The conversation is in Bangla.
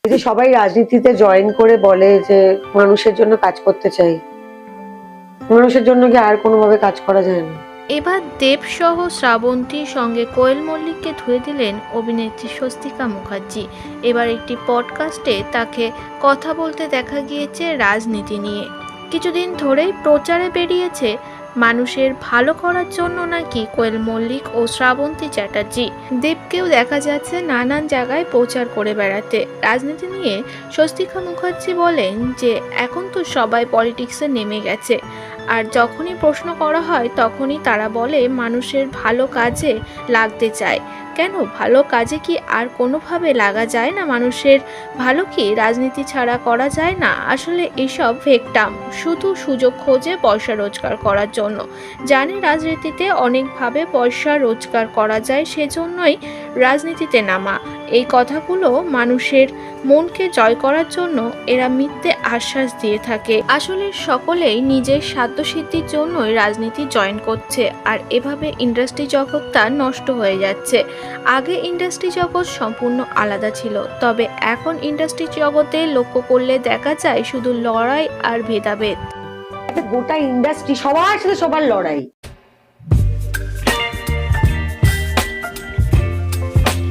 এই যে সবাই রাজনীতিতে জয়েন করে বলে যে মানুষের জন্য কাজ করতে চাই, মানুষের জন্য কি আর কোনোভাবে কাজ করা যায় না? এবার দেবসহ শ্রাবন্তীর সঙ্গে কোয়েল মল্লিককে ধুয়ে দিলেন অভিনেত্রী স্বস্তিকা মুখার্জি। এবার একটি পডকাস্টে তাকে কথা বলতে দেখা গিয়েছে রাজনীতি নিয়ে। কিছুদিন ধরেই প্রচারে বেরিয়েছে মানুষের ভালো করার জন্য নাকি কোয়েল মল্লিক ও শ্রাবন্তী চ্যাটার্জি। দেবকেও দেখা যাচ্ছে নানান জায়গায় প্রচার করে বেড়াতে। রাজনীতি নিয়ে স্বস্তিকা মুখার্জি বলেন যে এখন তো সবাই পলিটিক্সে নেমে গেছে, আর যখনই প্রশ্ন করা হয় তখনই তারা বলে মানুষের ভালো কাজে লাগতে চায়। কেন ভালো কাজে কি আর কোনোভাবে লাগা যায় না? মানুষের ভালো কি রাজনীতি ছাড়া করা যায় না? আসলে এসব ফেক টার্ম, শুধু সুযোগ খোঁজে পয়সা রোজগার করার জন্য। জানি রাজনীতিতে অনেকভাবে পয়সা রোজগার করা যায়, সেজন্যই রাজনীতিতে নামা। এই কথাগুলো মানুষের মনকে জয় করার জন্য এরা মিথ্যে আশ্বাস দিয়ে থাকে। আসলে সকলেই নিজের স্বার্থসিদ্ধির জন্যই রাজনীতি জয়েন করছে, আর এভাবে ইন্ডাস্ট্রি জগৎটা নষ্ট হয়ে যাচ্ছে। আগে ইন্ডাস্ট্রি জগৎ সম্পূর্ণ আলাদা ছিল, তবে এখন ইন্ডাস্ট্রি জগতে লক্ষ্য করলে দেখা যায় শুধু লড়াই আর ভেদাভেদ। একটা গোটা ইন্ডাস্ট্রি, সবার সাথে সবার লড়াই।